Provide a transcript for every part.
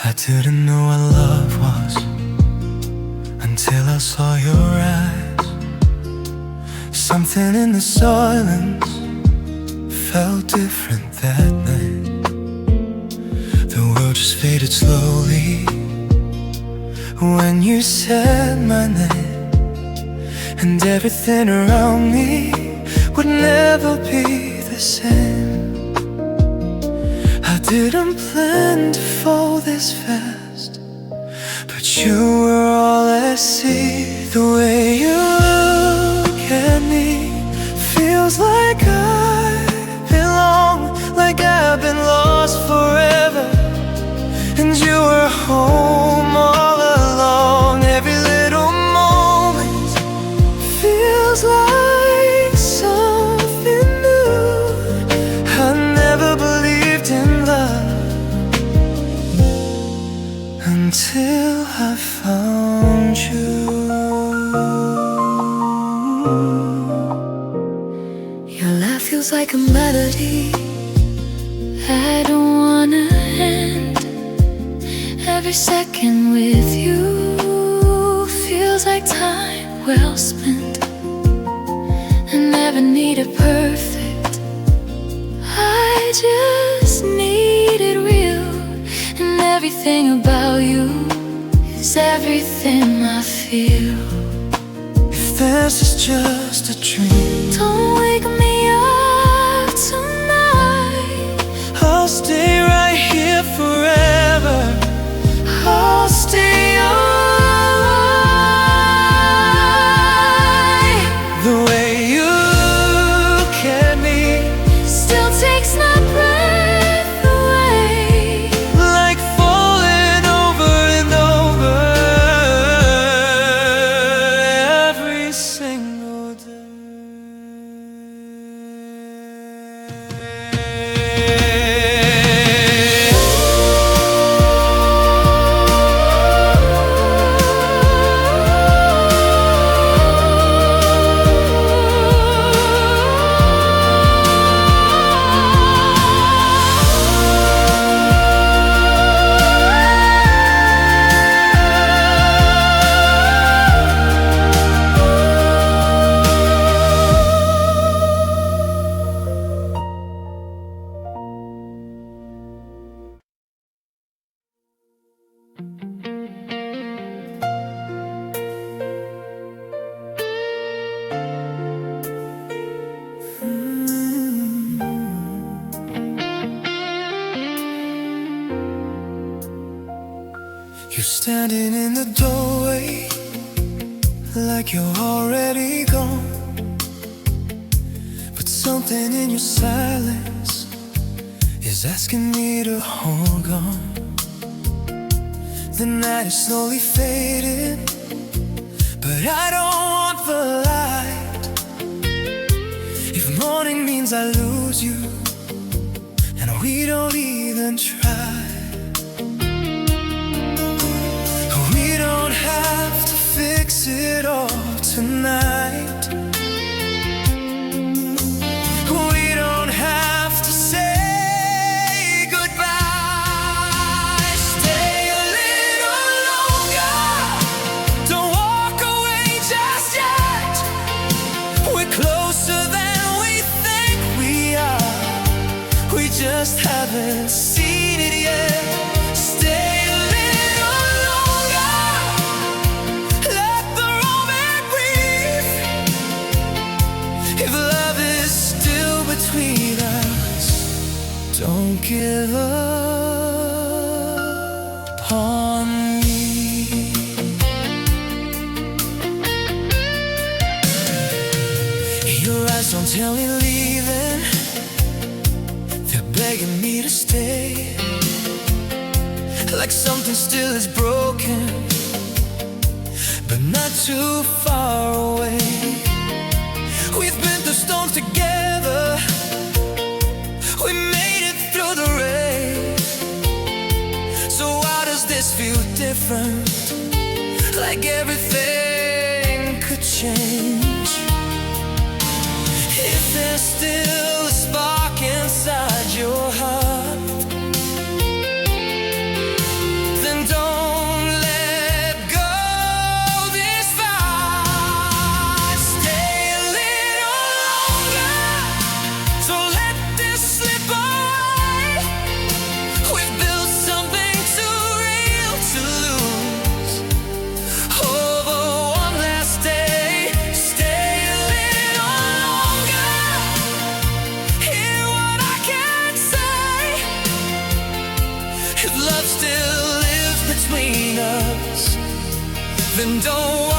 I didn't know what love was until I saw your eyes. Something in the silence felt different that night. The world just faded slowly when you said my name, and everything around me would never be the same. I didn't plan to fall this fast, but you were all I see. The way you look at me feels like I belong, like I've been lost forever, and you were home all along. Every little moment feels like something new. I never believed in love until I found you. Your laugh feels like a melody I don't wanna end. Every second with you feels like time well spent. I never needed perfect, I just needed real. And everything about you is everything I feel. If this is just a dream, don't wake me up tonight. I'll stay right here forever. I'll stay alive. The way you look at me still takes my breath away, like falling over and over every single day. You're standing in the doorway like you're already gone, but something in your silence is asking me to hold on. The night is slowly fading, but I don't want the light. If morning means I lose you and we don't even try, we don't have to fix it all tonight. We don't have to say goodbye. Stay a little longer, don't walk away just yet. We're closer than we think we are, we just haven't seen it yet. Stay a little longer, let the moment breathe. If love is still between us, don't give up on me. Your eyes don't tell me leaving, they're begging me to stay. Like something still is broken, but not too far away. We've been through storms together, we made it through the rain. So why does this feel different? Like everything could change. If there's still a spark inside your heart, love still lives between us, then don't walk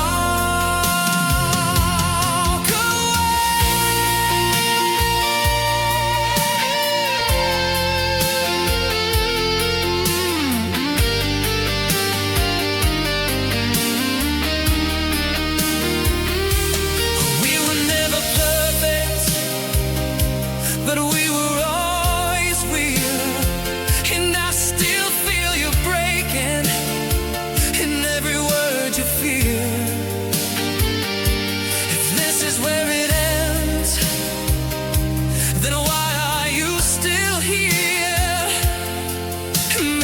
but we were always real, and I still feel you breaking in every word you feel. If this is where it ends, then why are you still here?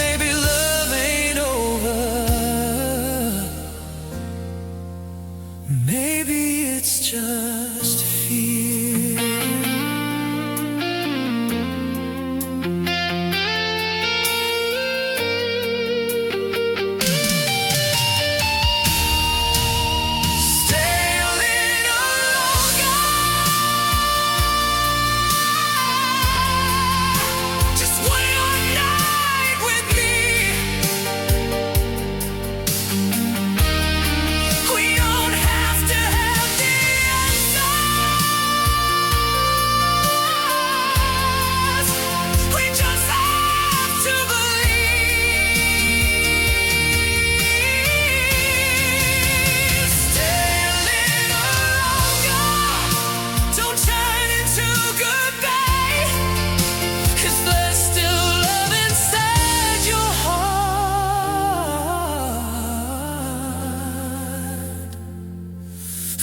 Maybe love ain't over, maybe it's just fear.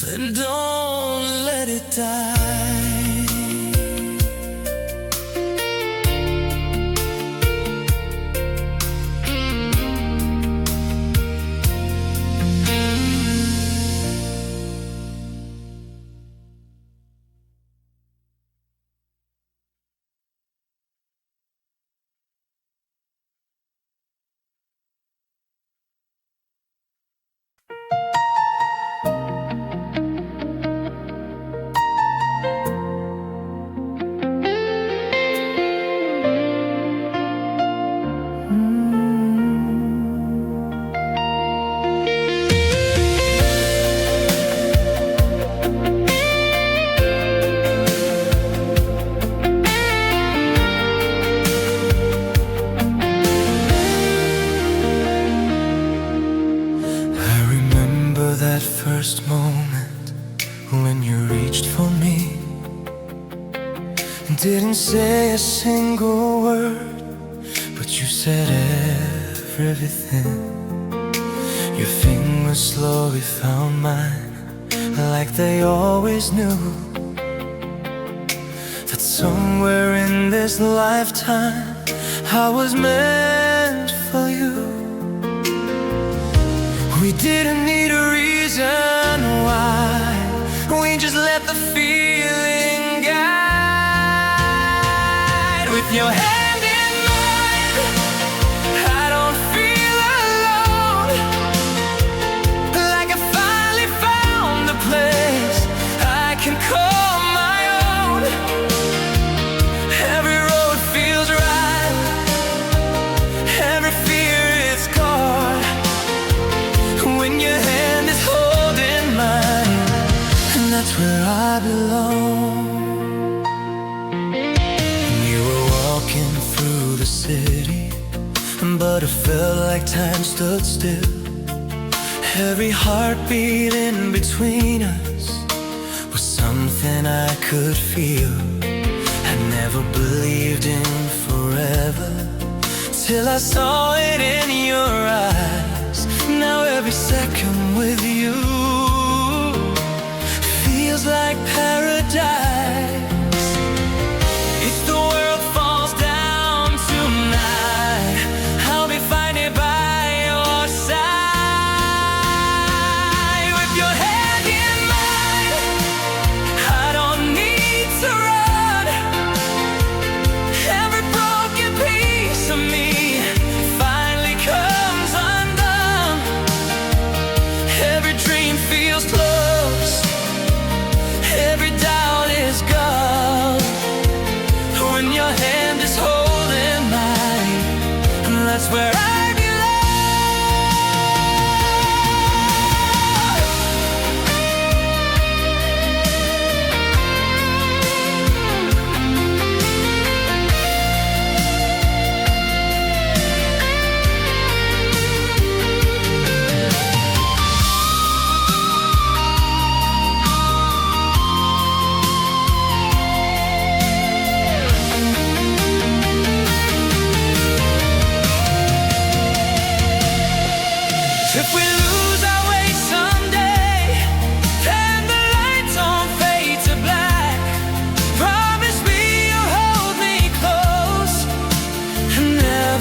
Then don't let it die. First moment when you reached for me, didn't say a single word, but you said everything. Your fingers slowly found mine, like they always knew that somewhere in this lifetime I was meant for you. We didn't need a reason why, we just let the feeling guide. With your hand in mine, I don't feel alone, like I finally found a place I can call my own. Every road feels right, every fear is gone when your hand is holding mine, and that's where I belong. You were walking through the city, but it felt like time stood still. Every heartbeat in between us was something I could feel. I never believed in forever till I saw it in your eyes. Now every second with you feels like paradise. If the world falls down tonight, I'll be fighting by your side. With your hand in mine, I don't need to run. Every broken piece of me finally comes undone. Every dream feels close, every doubt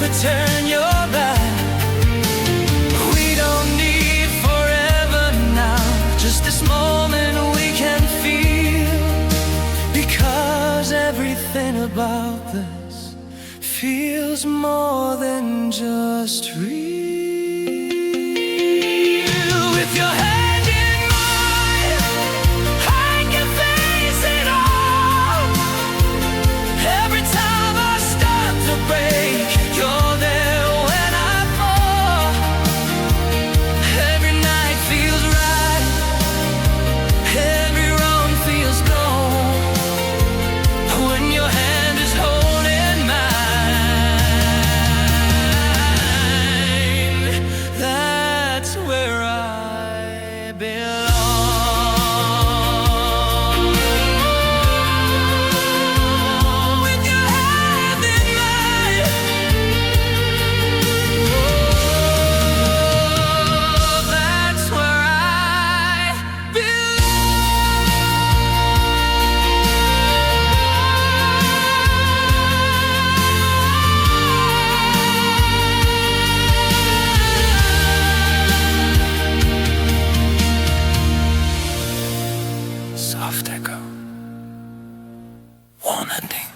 never turn your back. We don't need forever now, just this moment we can feel, because everything about this feels more than just real. With your hand in mine, I can face it all. Every time I start to break, you're there when I fall. Every night feels right, every wrong feels gone, when your hand is holding mine. That's where I belong. With your hand in mine, oh, that's where I belong. Soft echo. One ending.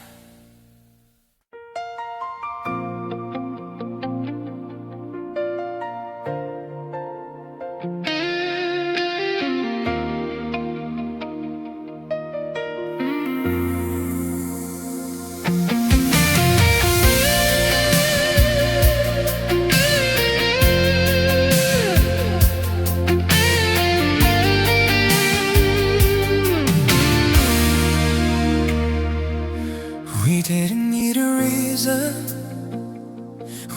We didn't need a reason,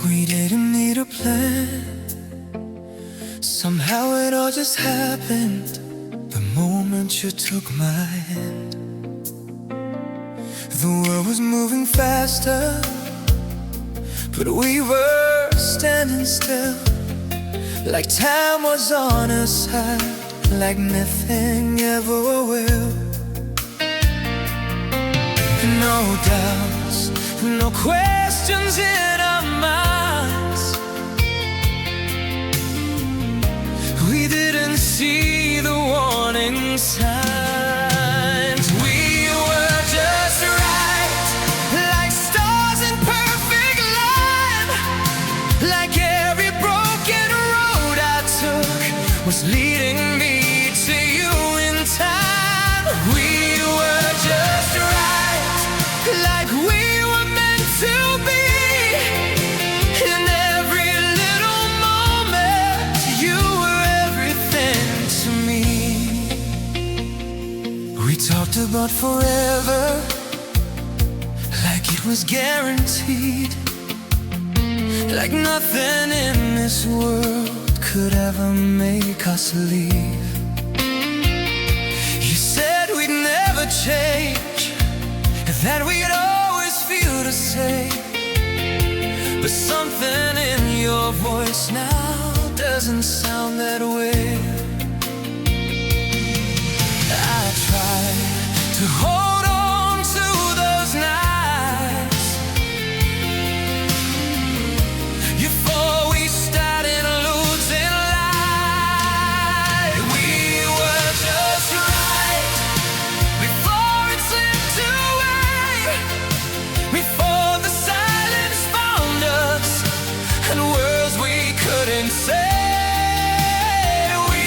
we didn't need a plan. Somehow it all just happened the moment you took my hand. The world was moving faster, but we were standing still, like time was on our side, like nothing ever will. No doubts, no questions in our minds. We didn't see the warning signs. We were just right, like stars in perfect line, like every broken road I took was leading me to you in time. We were just right, like we were meant to be. In every little moment, you were everything to me. We talked about forever, like it was guaranteed, like nothing in this world could ever make us leave. You said we'd never change, that we'd always feel the same, but something in your voice now doesn't sound that way. I tried to hold on to those nights before we started losing light. We were just right before it slipped away, before the silence found us and words we couldn't say. We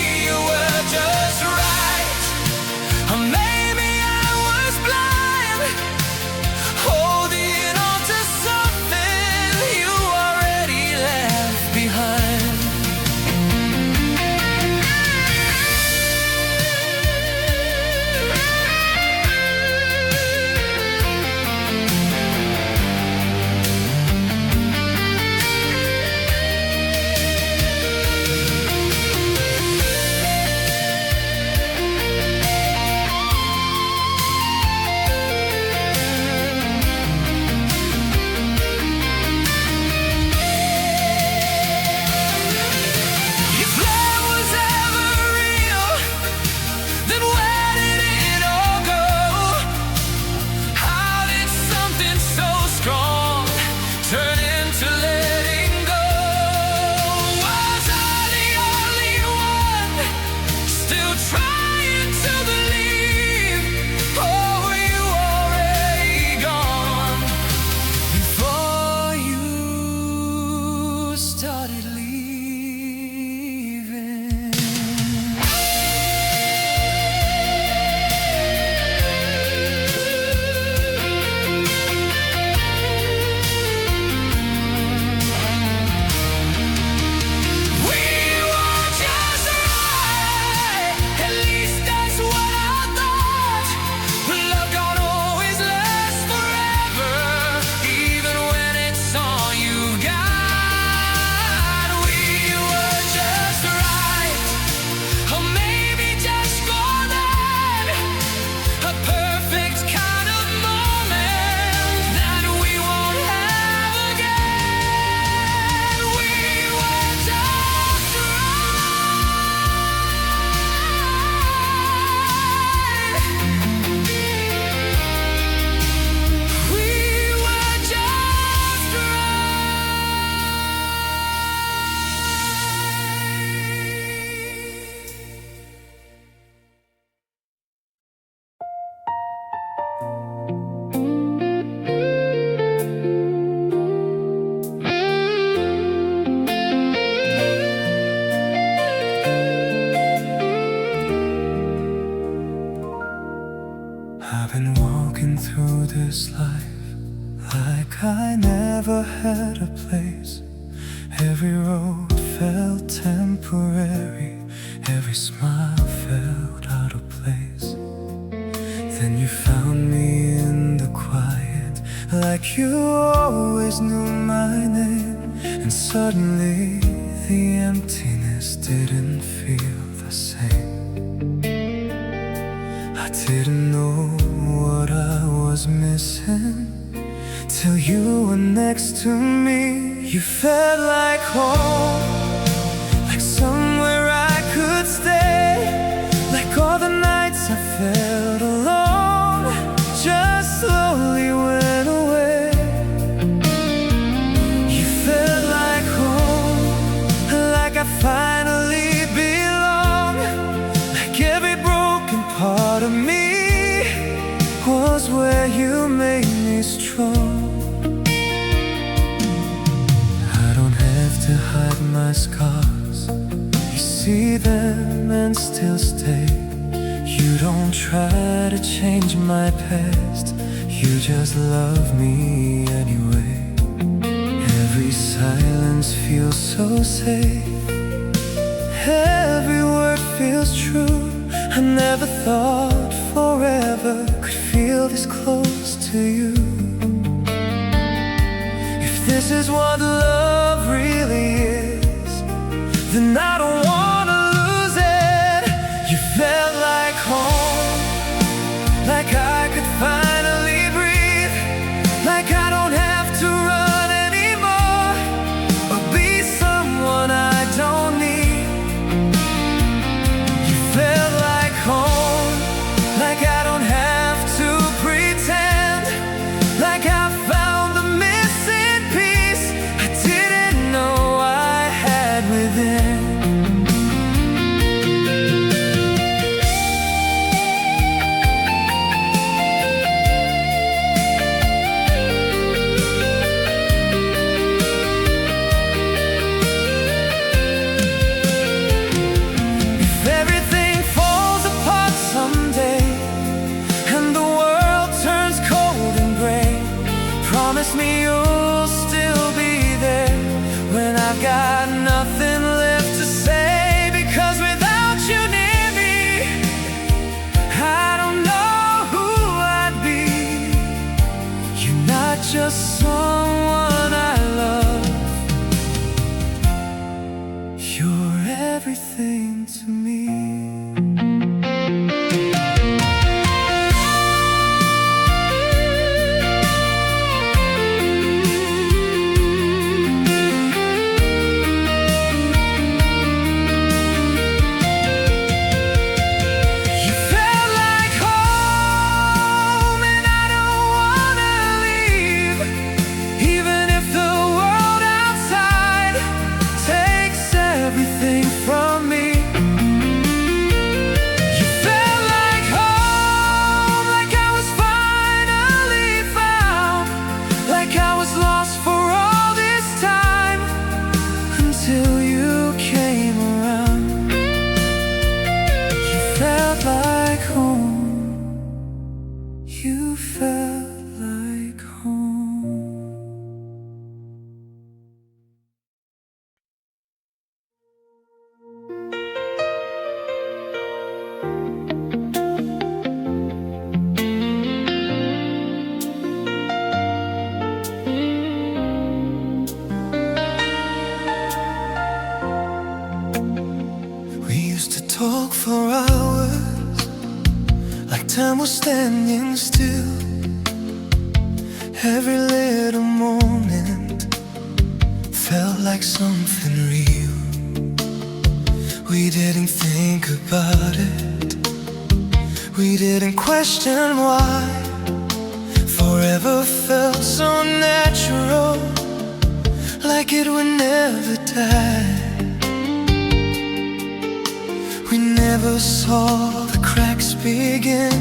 never had a place. Every road felt temporary, every smile felt out of place. Then you found me in the quiet, like you always knew my name. And suddenly the emptiness didn't feel the same. I didn't know what I was missing till you were next to me. You felt like home, like somewhere I could stay. Like all the nights I felt alone just slowly went away. You felt like home, like I finally belong. Like every broken part of me was where you made me strong. To hide my scars, you see them and still stay. You don't try to change my past, you just love me anyway. Every silence feels so safe, every word feels true. I never thought forever could feel this close to you. If this is what love really is, then I don't wanna lose it. You felt like home, like I could finally breathe. Like I don't have to run anymore or be someone I don't need. You felt like home, like I don't have to pretend. Like I found the missing piece I didn't know I had within. If everything falls apart someday and the world turns cold and gray, promise me you'll still be there when I've got nothing left to say. Because without you near me, I don't know who I'd be. You're not just someone I love, you're everything to me. You felt like home, and I don't wanna leave. Even if the world outside takes everything from me. You felt like home, like I was finally found. Like I was lost for all this time until you came around. You felt like home, you felt like home. We used to talk for hours, like time was standing still. Every little moment felt like something real. We didn't think about it, we didn't question why. Forever felt so natural, like it would never die. We never saw the cracks begin.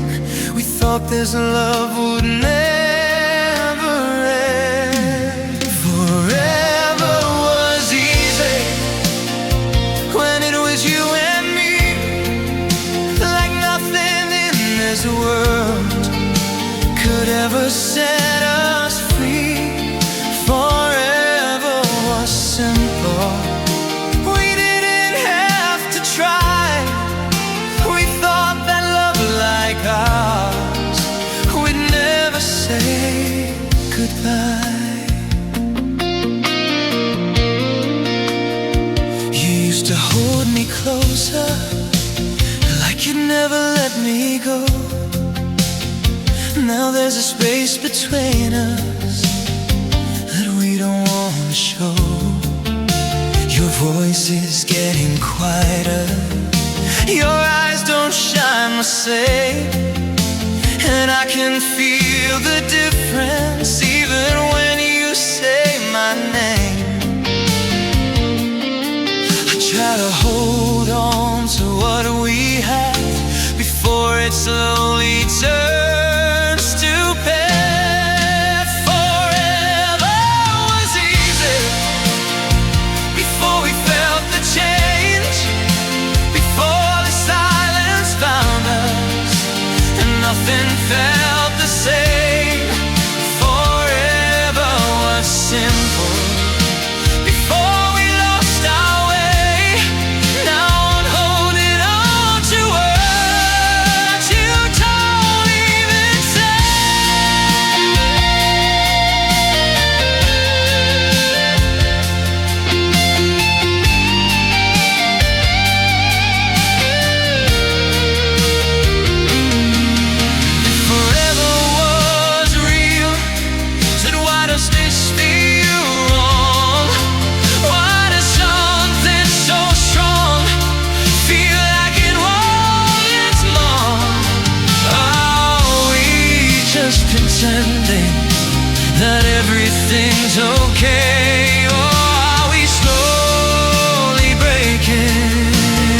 We thought this love would never end. Forever was easy when it was you and me. Like nothing in this world could ever set us free. For pulled me closer, like you'd never let me go. Now there's a space between us that we don't want to show. Your voice is getting quieter, your eyes don't shine the same, and I can feel the difference even when you say my name. I try to hold on to what we had before it slowly turns to pain. Forever was easy before we felt the change, before the silence found us and nothing felt the same. Forever was simple before we lost our way. Now I'm holding on to words you don't even say. Forever was real, said why does this feel wrong? Why does something so strong feel like it won't last long? Are we just pretending that everything's okay, or are we slowly breaking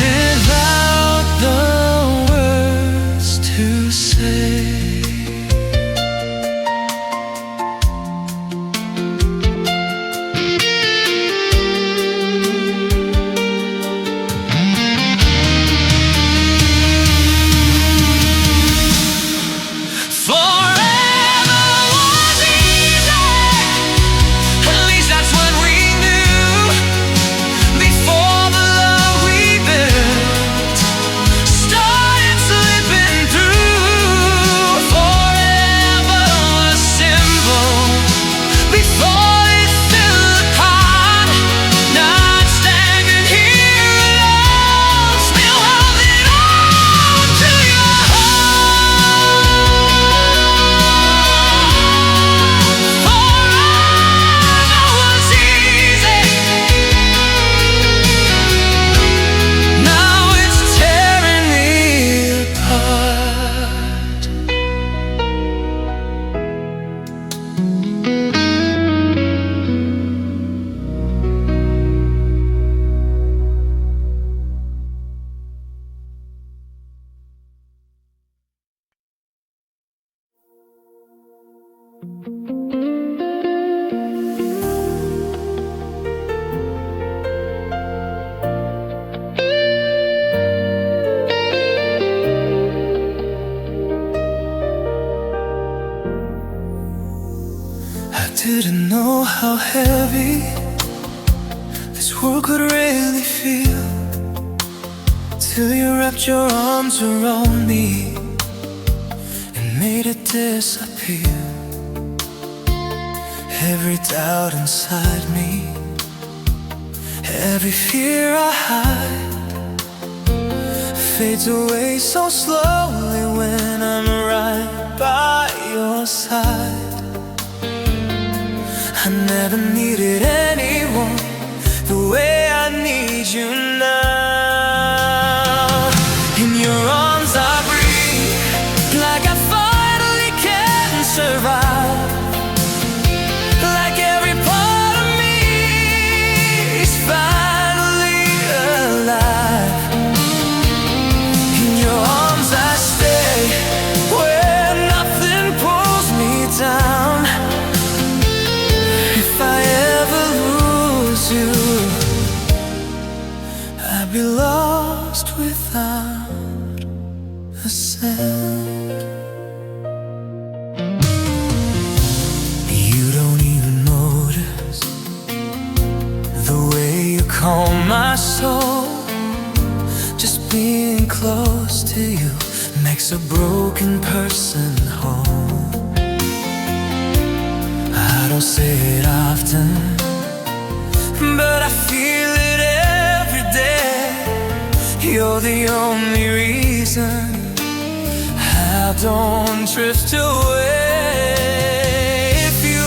without the words to say? Forever was easy, at least that's what we knew, before the love we built started slipping through. Forever was simple before it fell apart. Now I'm standing here alone, still holding on to your heart. Forever was easy, now it's tearing me apart. I didn't know how heavy this world could really feel, till you wrapped your arms around me and made it disappear. Every doubt inside me, every fear I hide, fades away so slowly when I'm right by your side. I never needed anyone the way I need you now. In your arms I breathe, like I finally can survive, like every part of me is finally alive. In your arms I stay, where nothing pulls me down. If I ever lose you, I'd be lost without a sound. You don't even notice the way you calm my soul. Just being close to you makes a broken person whole. I don't say it often, but I feel it every day. the only reason I don't drift away. If you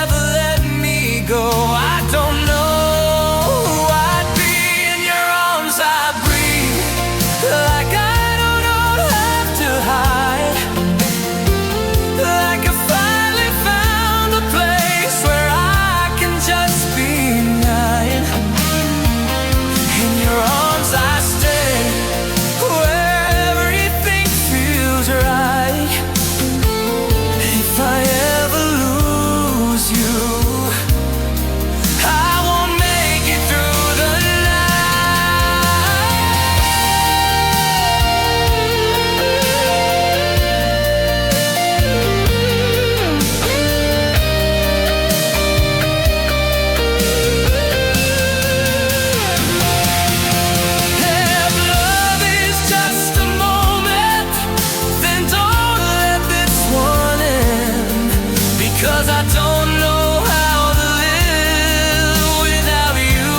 ever let me go, I don't know who I'd be. In your arms I breathe like I don't have to hide, like I finally found a place where I can just be mine. In your arms I stay, where everything feels right. If I ever lose you, I won't make it through the If love is just a moment, then don't let this one end. Because I don't know how to live without you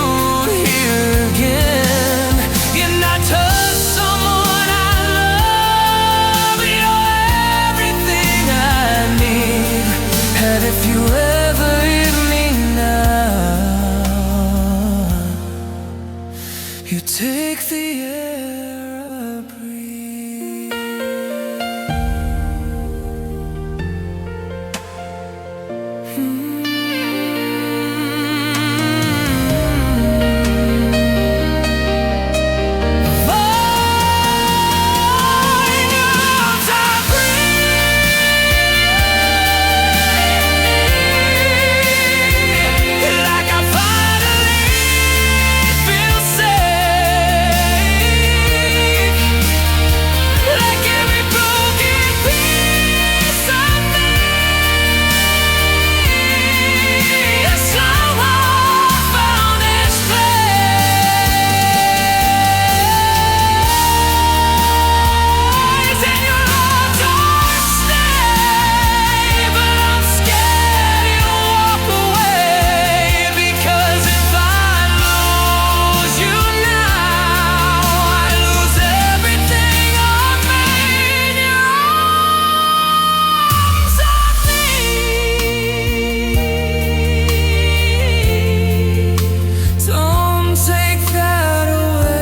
here again. You're not just someone I love, you're everything I need. And if you ever leave me now, you take the air I breathe. Like I finally feel safe, like every broken piece of me has somehow found its place. And your arms are stay, but I'm scared you'll walk away. Because if I lose you now, I lose everything I've made. Your arms are me. Don't take that away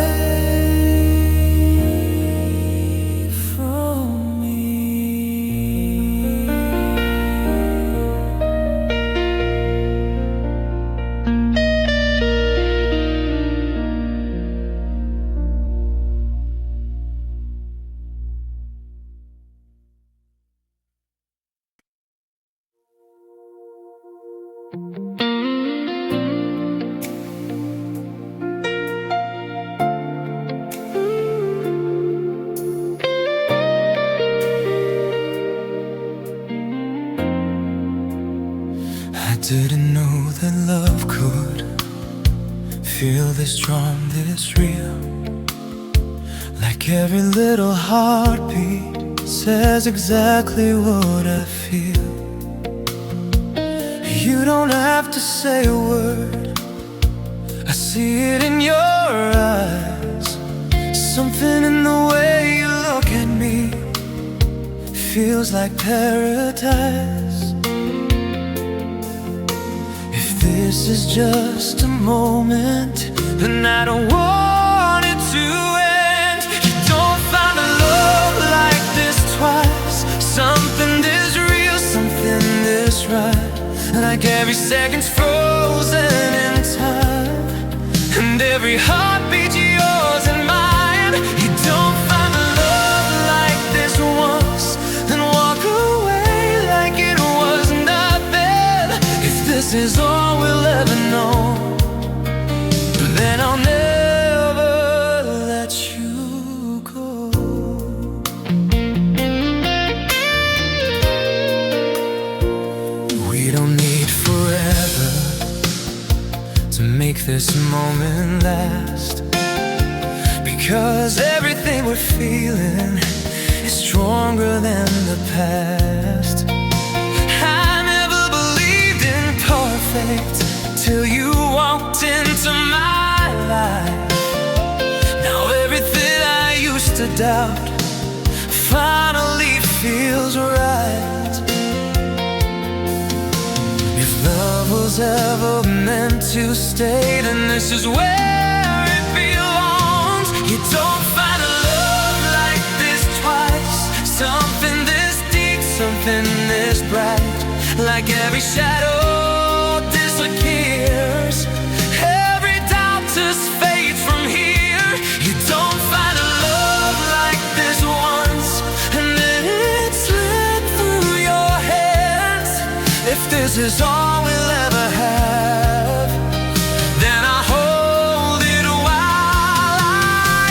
from me. I didn't know that love could feel this strong, this real. Like every little heartbeat says exactly what I feel. You don't have to say a word, I see it in your eyes. Something in the way you look at me feels like paradise. If this is just a moment, then I don't want it to end. You don't find a love like this twice. Something this real, something this right. Like every second's frozen in time, and every heartbeat yours and mine. You don't find a love like this once, then walk away like it was nothing. If this is all we'll ever know, then I'll never let you go. We don't need forever to make this moment last, because everything we're feeling is stronger than the past. I never believed in perfect till you walked into my life. Now everything doubt finally feels right. If love was ever meant to stay, then this is where it belongs. You don't find a love like this twice. Something this deep, something this bright. Like every shadow disappears, every doubt just fades from here. You don't find a love like this once, and then it slipped through your hands. If this is all we'll ever have, then I hold it while I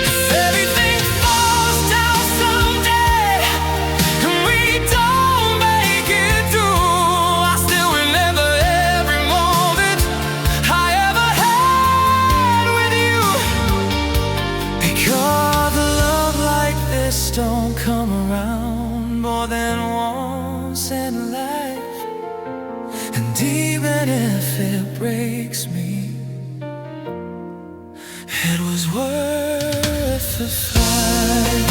If everything falls down someday and we don't make it through, I still remember every moment I ever had with you. Because a love like this don't come around more than once in life. And even if it breaks me, it was worth the fight.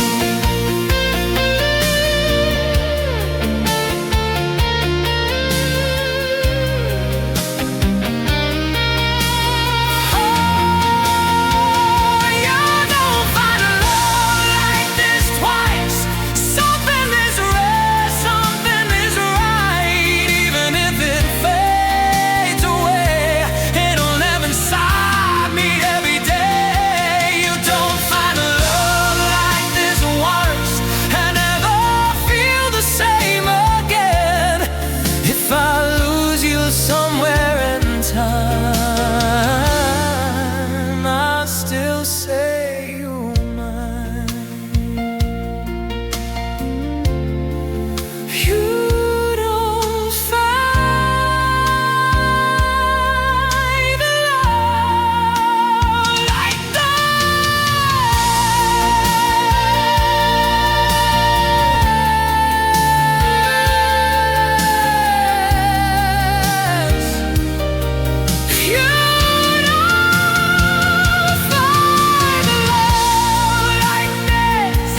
Oh, you don't find a love like this twice. Something is rare, something is right. Even if it fades away, it'll live inside me every day. You don't find a love like this once and never feel the same again. If I lose you somewhere in time, I'll still say you're mine. You don't find a love like this. You don't find a love like this.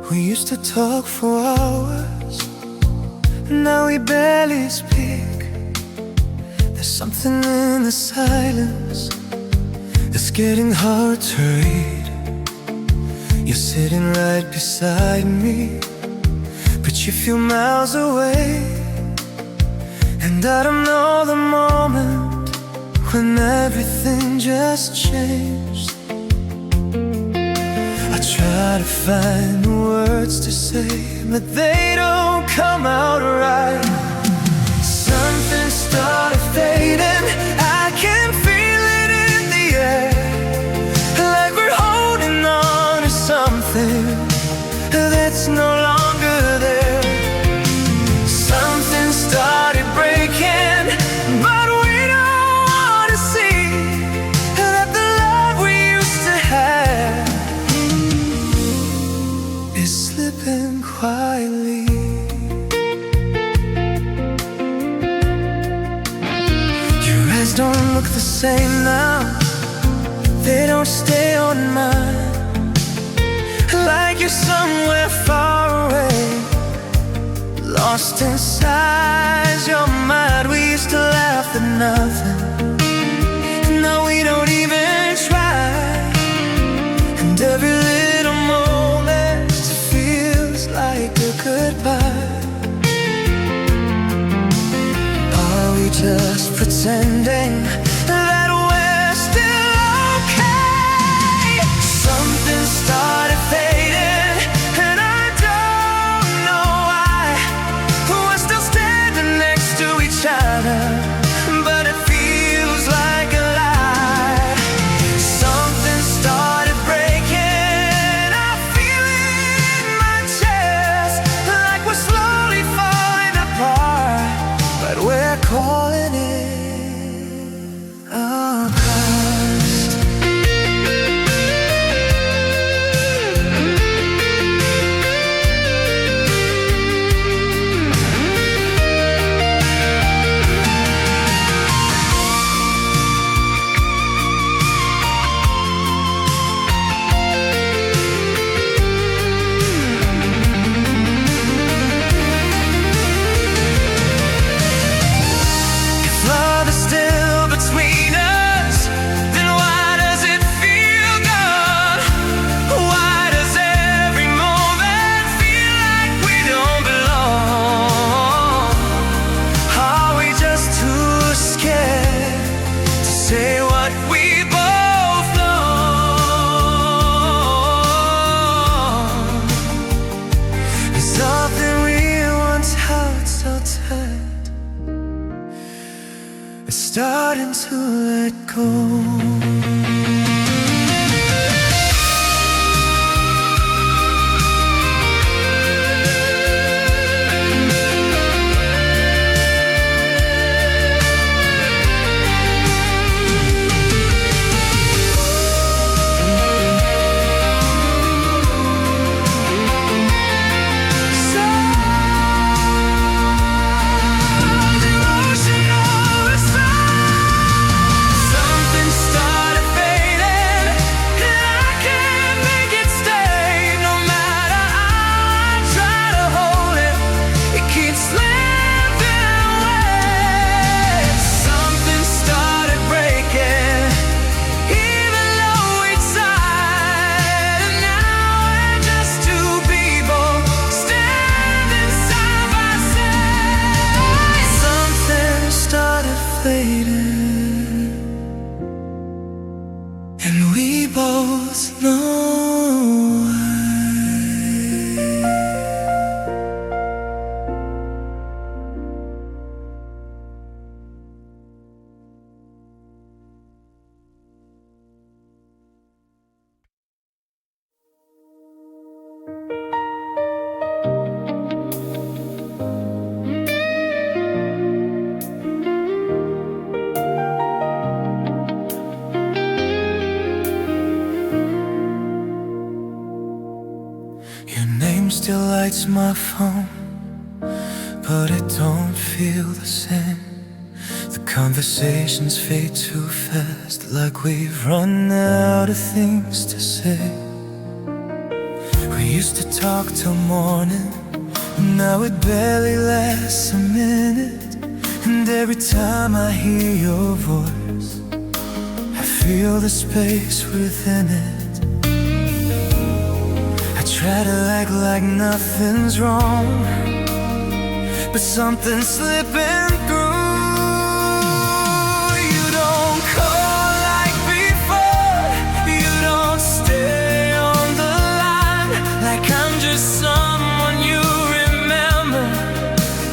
We used to talk for hours, now we barely speak. There's something in the silence that's getting hard to read. You're sitting right beside me, but you feel miles away. And I don't know the moment when everything just changed. I try to find the words to say, but they don't come out right. Something started fading, I can feel it in the air. Like we're holding on to something that's no longer there. Something started breaking, but we don't want to see that the love we used to have is slipping quietly. Your eyes don't look the same now, they don't stay on mine. Like you're somewhere far away, lost inside your mind. We used to laugh at nothing, now we don't even try. And every little moment feels like a goodbye. Are we just pretending that starting to let go. And we both know why. Your name still lights my phone, but it don't feel the same. The conversations fade too fast, like we've run out of things to say. We used to talk till morning, now it barely lasts a minute. And every time I hear your voice, I feel the space within it. Try to act like nothing's wrong, but something's slipping through. You don't call like before, you don't stay on the line, like I'm just someone you remember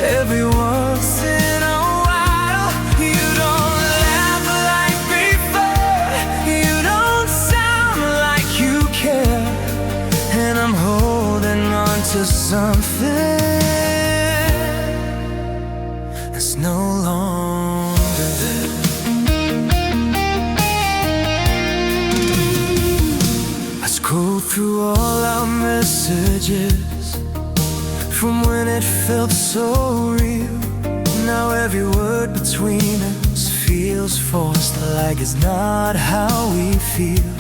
every once in a while. You don't laugh like before, you don't sound like you care. And I'm holding on to something that's no longer there. I scroll through all our messages from when it felt so real. Now every word between us feels forced, like it's not how we feel.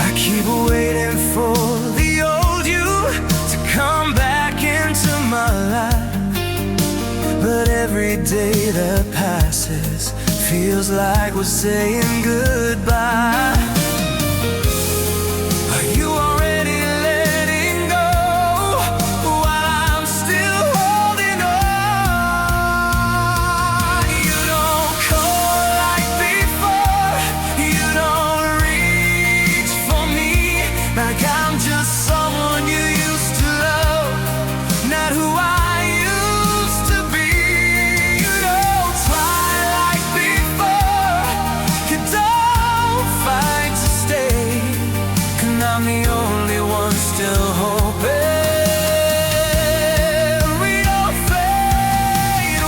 I keep waiting for the old you to come back into my life, but every day that passes feels like we're saying goodbye. Are you already letting go while I'm still holding on? You don't call like before, you don't reach for me like I'm just someone you used to love, not who I used to be. You don't try like before, you don't fight to stay, 'cause I'm the only one still hoping we don't fade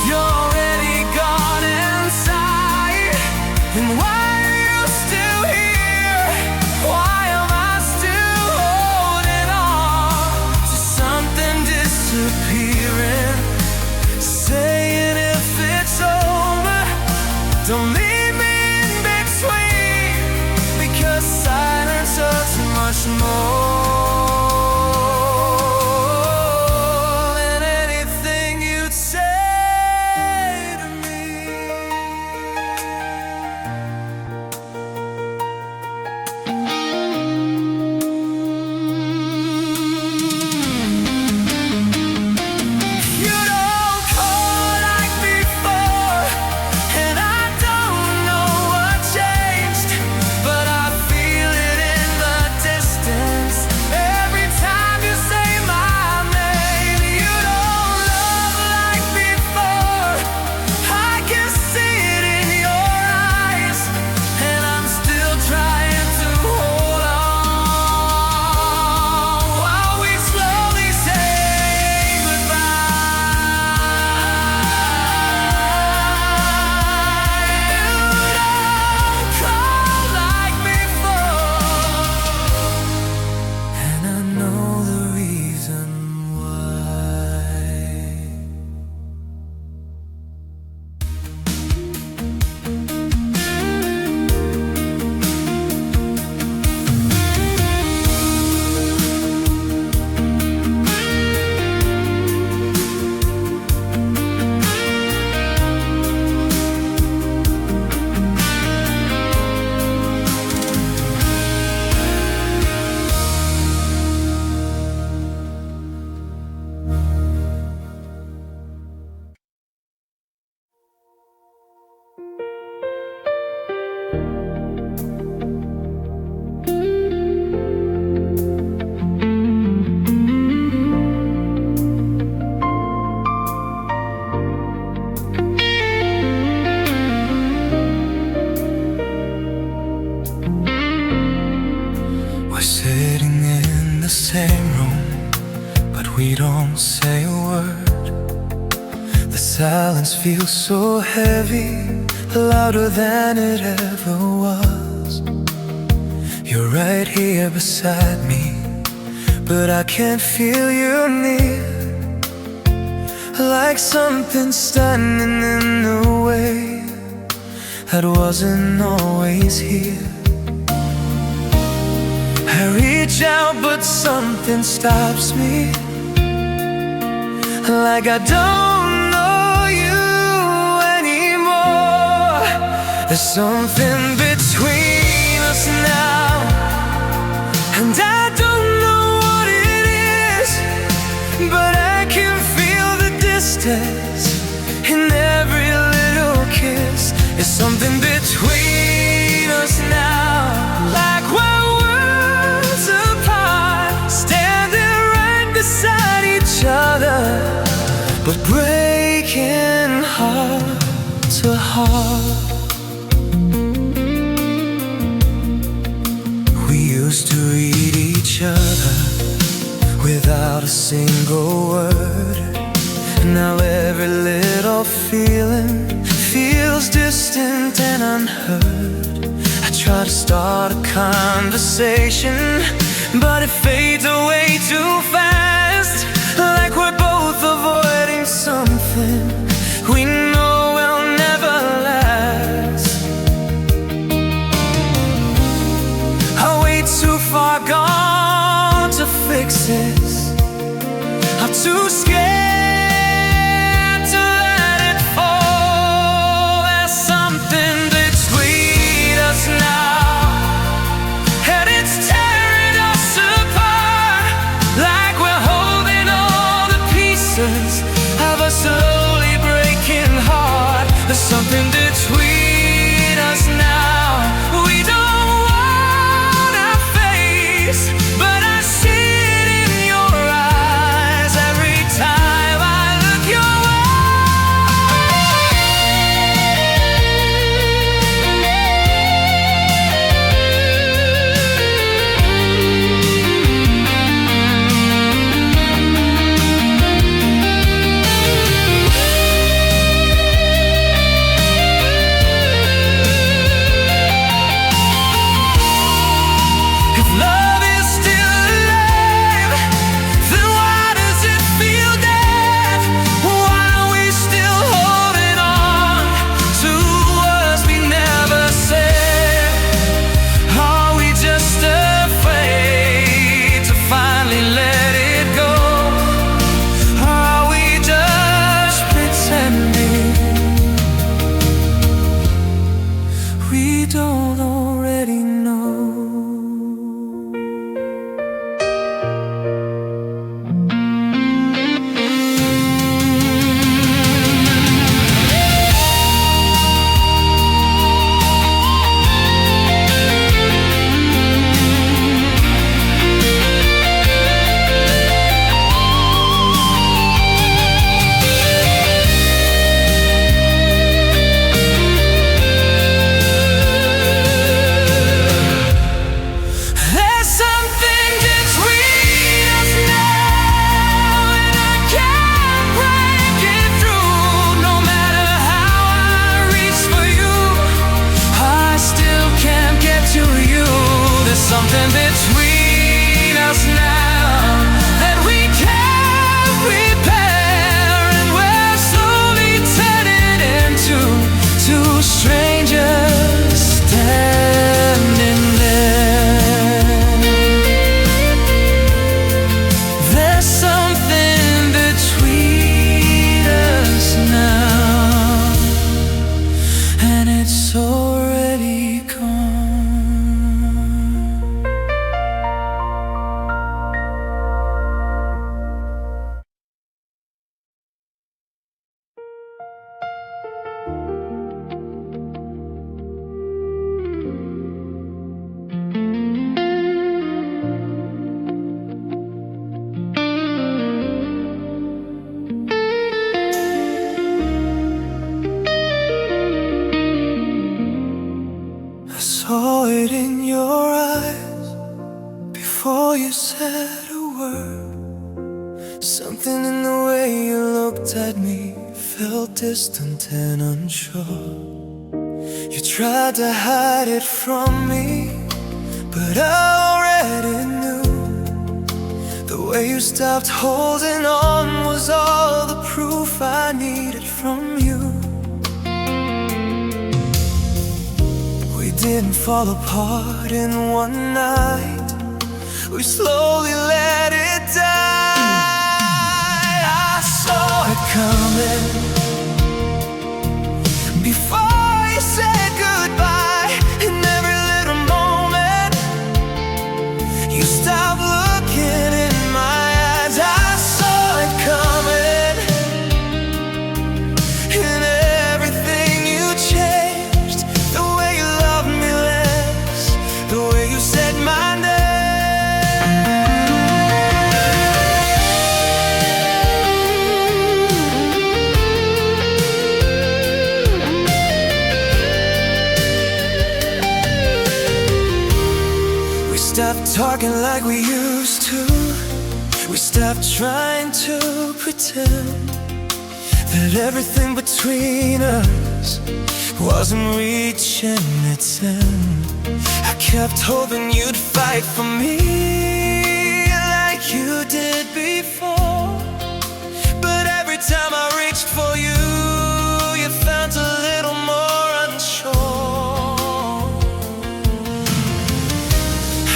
You're already gone inside, and why are you still here? Why am I still holding on to something disappearing? Saying if it's over, don't leave me in between, because silence hurts much more than anything you'd say to me. silence feels so heavy, louder than it ever was. You're right here beside me, but I can't feel you near. Like something standing in the way that wasn't always here. I reach out but something stops me, like I don't know you anymore. There's something between us now, and I don't know what it is, but I can feel the distance in every little kiss. There's something between us now, like we're worlds apart, standing right beside each other, but breaking heart to heart. We used to read each other without a single word. Now every little feeling feels distant and unheard. I try to start a conversation, but it fades away too fast, like we're both avoiding something we know will never last. I'm way too far gone to fix this. I'm too scared to let it fall. There's something between us now, and it's tearing us apart, like we're holding all the pieces of a slowly breaking heart. There's something between us now we don't wanna face, but I see it in your eyes every time I look your way. If love is still alive, then why does it feel dead? Why are we still holding on to words we never said? Are we just afraid to finally let it go? Are we just pretending we don't already know? There's something between us now, and I can't break it through. No matter how I reach for you, I still can't get to you. There's something between us now that we can't repair, and we're slowly turning into two strangers standing there. There's something between us now, and it's already gone. I saw it in your eyes before you said a word. Something in the way you looked at me felt distant and unsure. You tried to hide it from me, but I already knew. The way you stopped holding on was all the proof I needed from you. We didn't fall apart in one night. We slowly let it die. I saw it coming before you said goodbye. In every little moment you stopped looking in my eyes. I saw it coming. In everything you changed, the way you loved me less, the way you said my name. We stopped talking like we used to. We stopped trying to pretend that everything between us wasn't reaching its end. I kept hoping you'd fight for me like you did before, but every time I reached for you, you felt a little more unsure.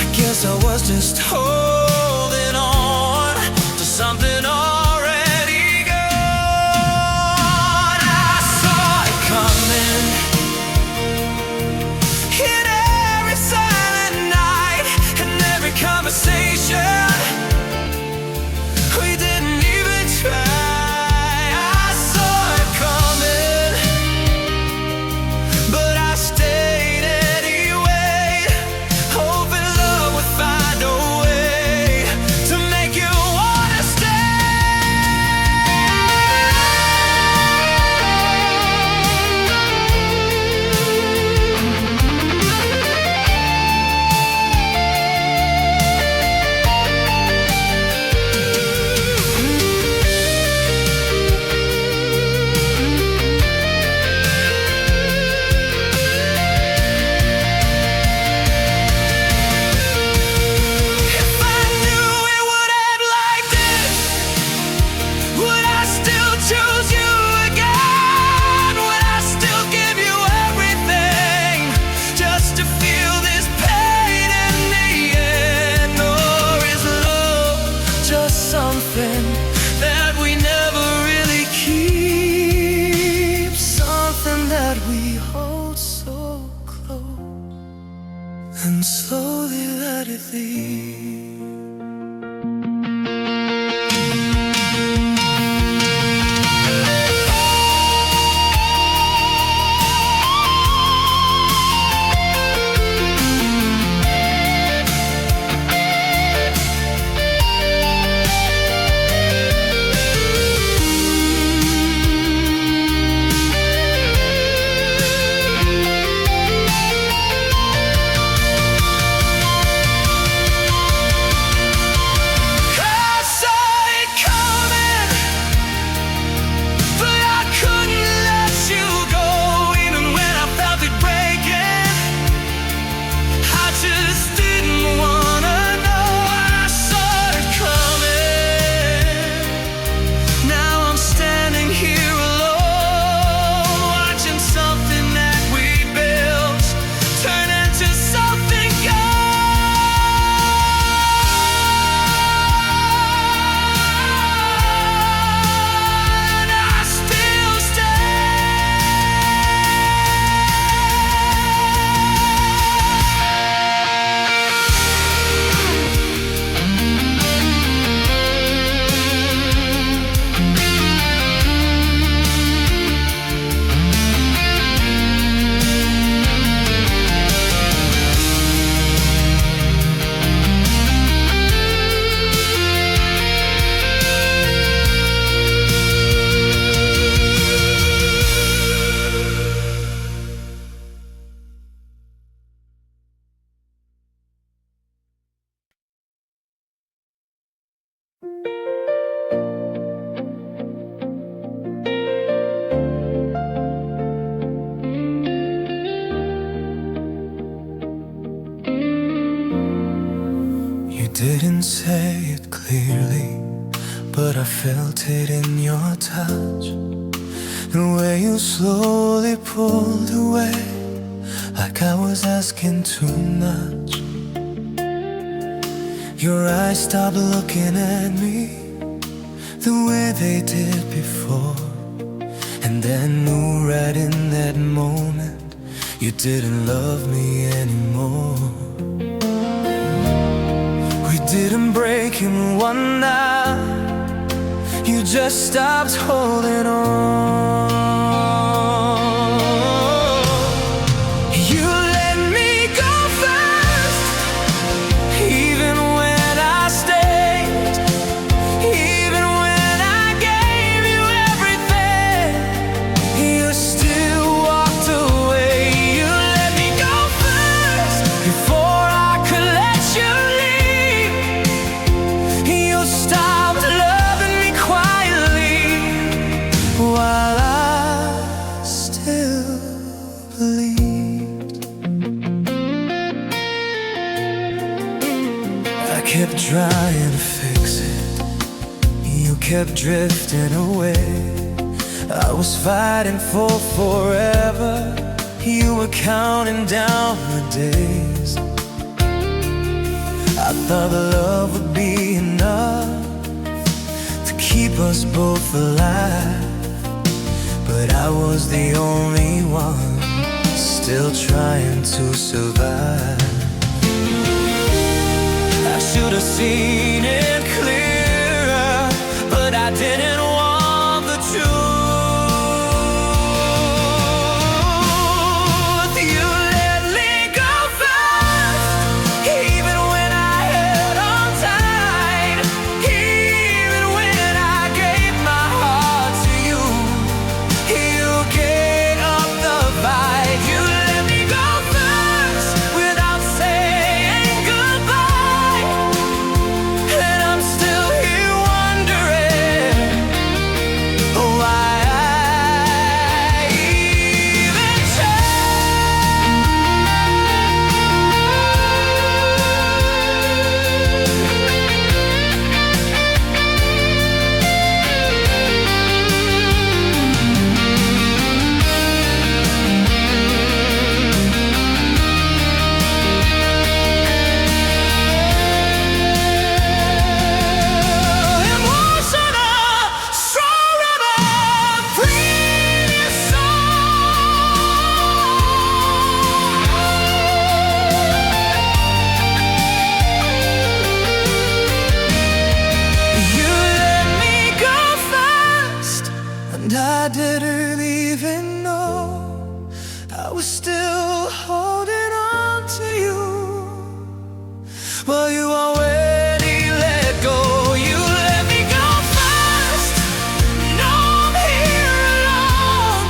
I guess I was just holding on to something already gone. I saw it coming in every silent night, in every conversation. We didn't even try. I saw it coming, but I stayed anyway, hoping love would find a way. say it clearly, but I felt it in your touch. The way you slowly pulled away, like I was asking too much. Your eyes stopped looking at me the way they did before, and I knew right in that moment you didn't love me anymore. We didn't break in one night, you just stopped holding on. You let me go first, even when I stayed, even when I gave you everything, you still walked away. You let me go first, before I could let you leave. You stopped loving me quietly, while I still believed. I kept trying to fix it, you kept drifting away. I was fighting for forever, you were counting down the days. I thought love would be enough to keep us both alive, but I was the only one still trying to survive. I should have seen it clearer, but I didn't want the truth. You let me go first, even when I held on tight, even when I gave my heart to you. You gave up the fight. You let me go first without saying goodbye, and I'm still here wondering why I even tried. Emotional, stronger than previous song. You let me go first, and I didn't even know I was still holding on to you. Well, you already let go. You let me go first. Now I'm here alone,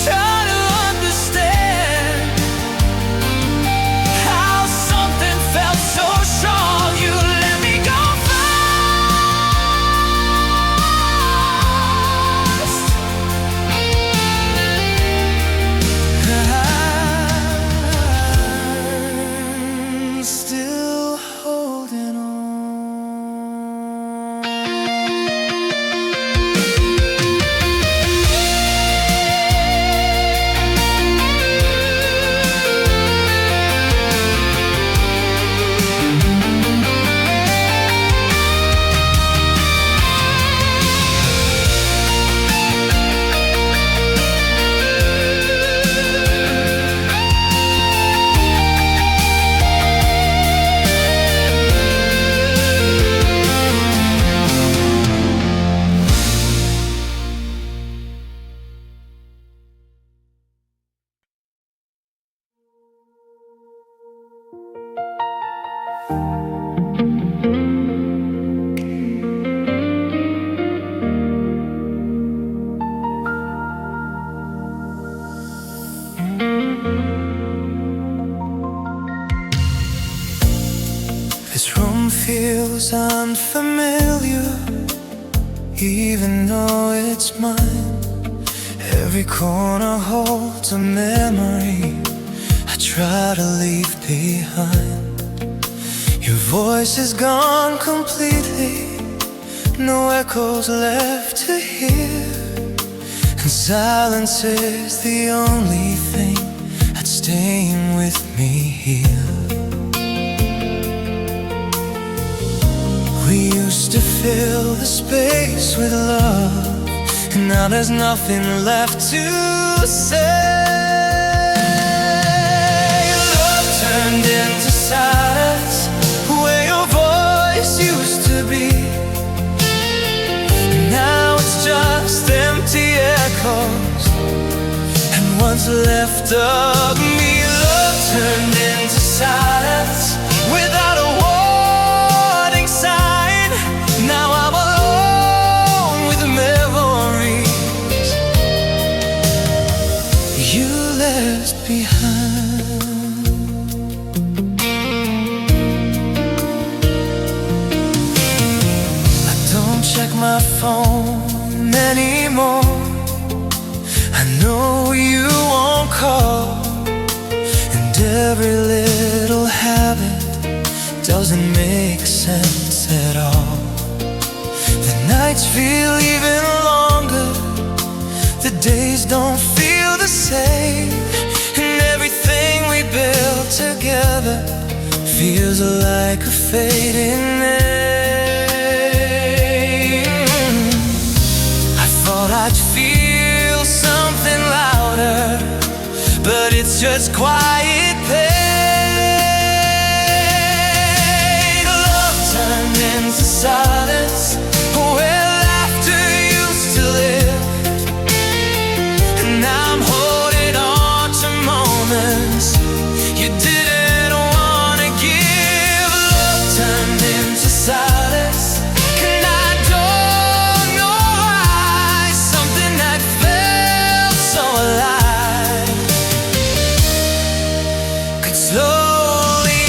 trying to understand how something felt so strong. You let me go first. I'm still holding on. This room feels unfamiliar, even though it's mine. Every corner holds a memory I try to leave behind. Your voice is gone completely, no echoes left to hear, and silence is the only thing that's staying with me here. We used to fill the space with love, and now there's nothing left to say. Love turned into silence, where your voice used to be, and now it's just empty echoes, and what's left of me. Love turned into silence without a warning sign. Now I'm alone with memories you left behind. I don't check my phone anymore. I know you won't call, and every little habit doesn't make sense at all. The nights feel even longer, the days don't feel the same, and everything we built together feels like a fading name. I thought I'd feel something louder, but it's just quiet pain. Love turned into silence, where laughter used to live, and I'm holding on to moments you didn't want to give. Love turned into silence, and I don't know why. Something that felt so alive could slowly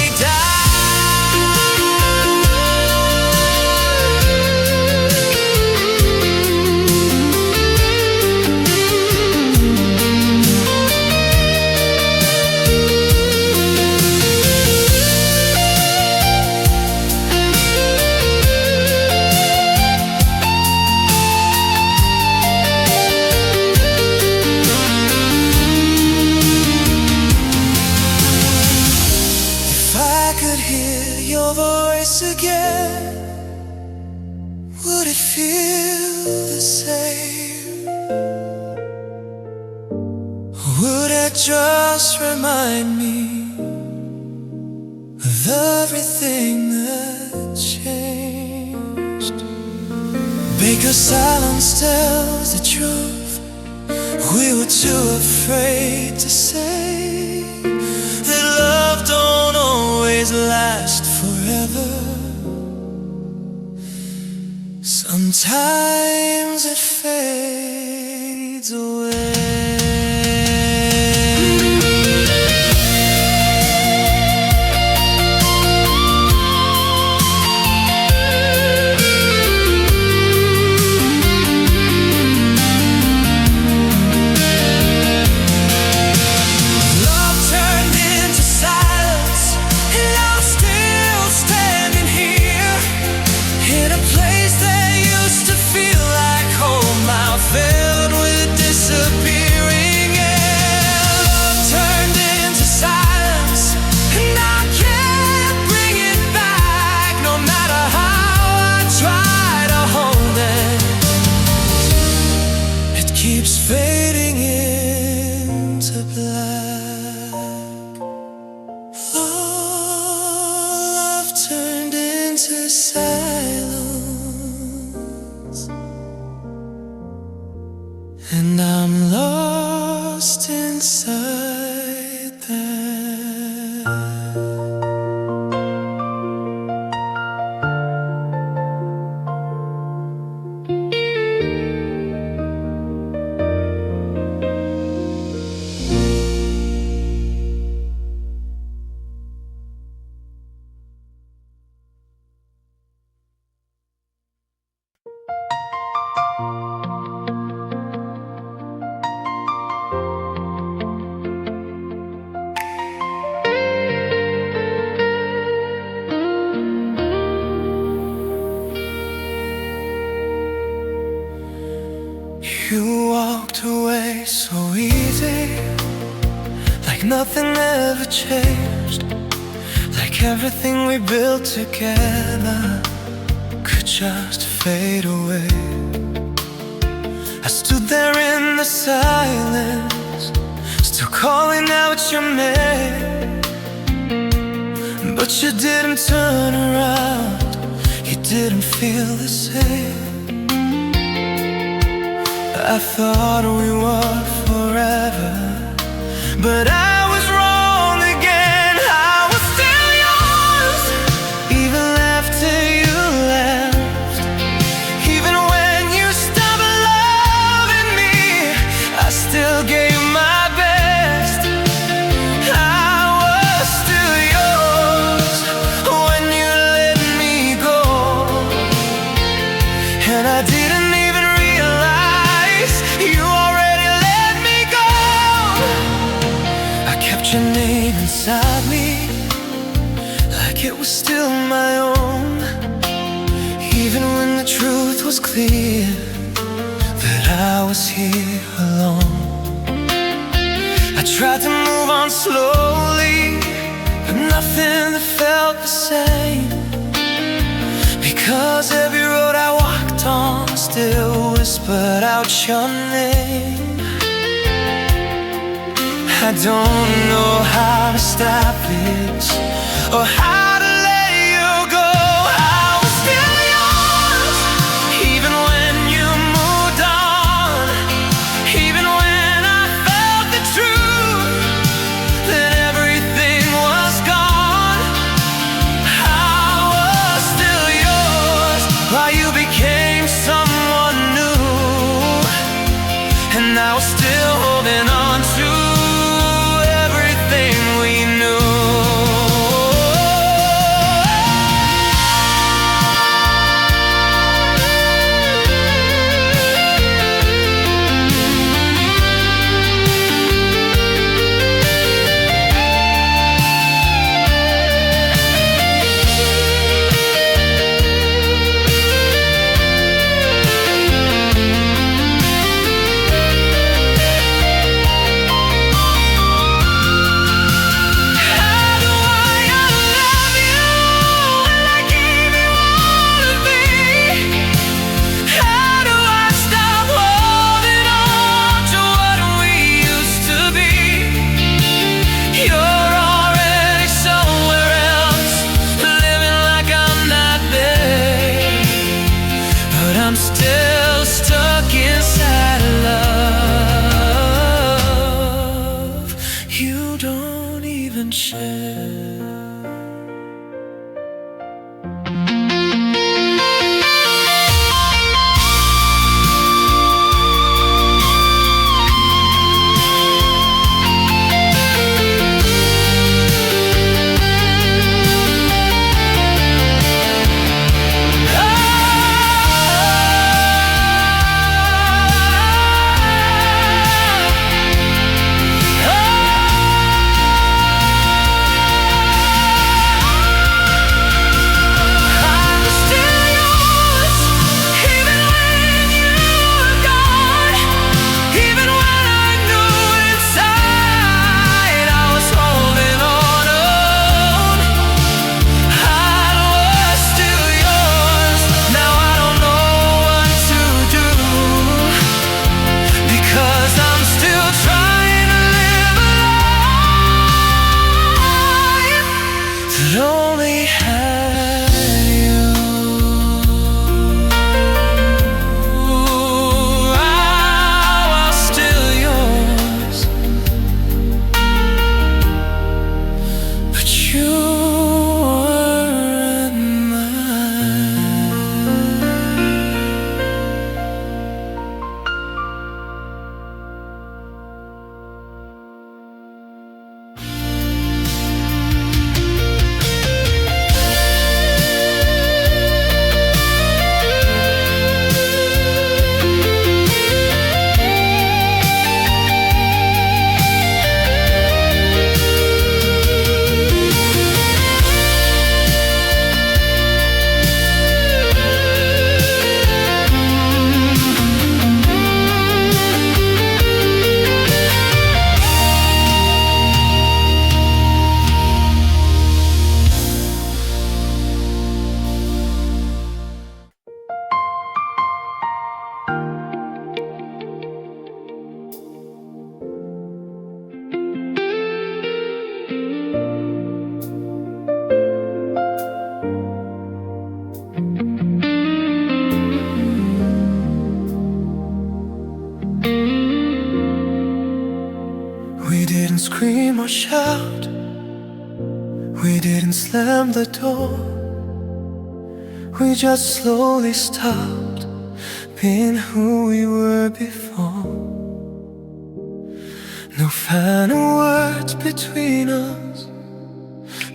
again, would it feel the same? Would it just remind me of everything that changed? Because silence tells the truth, we were too afraid to say that love don't always last forever. Sometimes it fades away. Filled with disappearing air. Love turned into silence, and I can't bring it back. No matter how I try to hold it, it keeps fading into black. Oh, love turned into silence, and I'm lost inside that. You walked away so easy, like nothing ever changed, like everything we built together could just fade away. I stood there in the silence, still calling out your name, but you didn't turn around, you didn't feel the same. I thought we were forever, but I was wrong again. I was still yours, even after you left. Even when you stopped loving me, I still gave my best. I was still yours when you let me go, and I didn't even realize you already let me go. I kept your name inside me, like it was still my own, even when the truth was clear that I was here alone. I tried to move on slowly, but nothing that felt the same, because every road I walked on still whispered out your name. I don't know how to stop this, or how to let you go. I was still yours, even when you moved on, even when I felt the truth that everything was gone. I was still yours while you became someone new, and I was still holding on to everything we knew. didn't scream or shout, we didn't slam the door. We just slowly stopped being who we were before. No final words between us,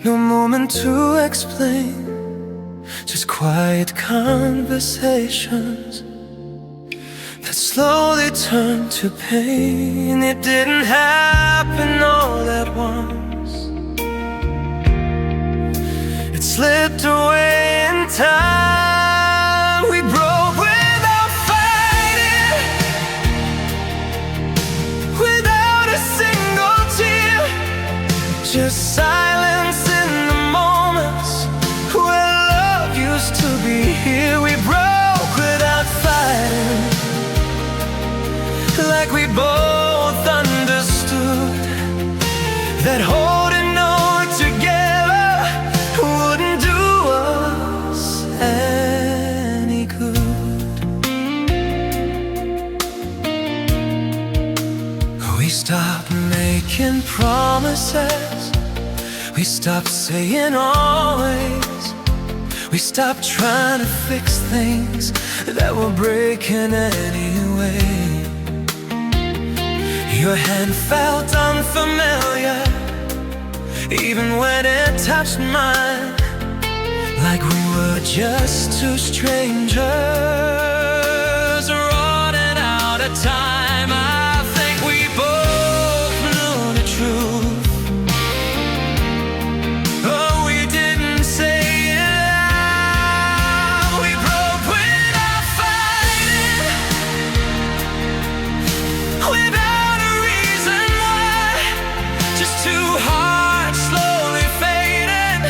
no moment to explain, just quiet conversations that slowly turned to pain. It didn't happen all at once, it slipped away in time. We broke without fighting, without a single tear, just silence in the moments where love used to be here. We broke without fighting, like we both understood that holding on together wouldn't do us any good. We stopped making promises, we stopped saying always, we stopped trying to fix things that were breaking anyway. Your hand felt unfamiliar, even when it touched mine, like we were just two strangers running out of time. I think we both knew the truth, oh, we didn't say it out. We broke without fighting, without two hearts slowly fading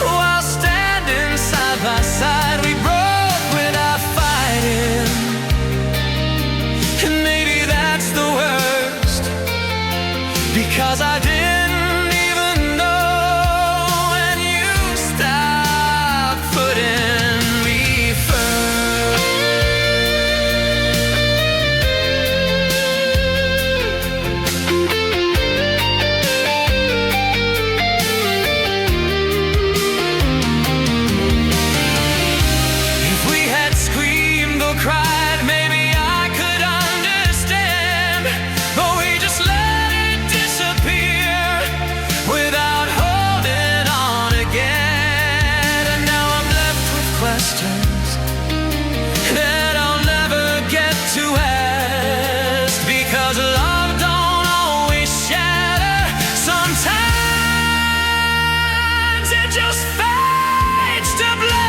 while standing side by side. We broke without fighting, and maybe that's the worst, because I didn't even know when you stopped putting me first. Cried, maybe I could understand, but we just let it disappear without holding on again. And now I'm left with questions that I'll never get to ask, because love don't always shatter, sometimes it just fades to black.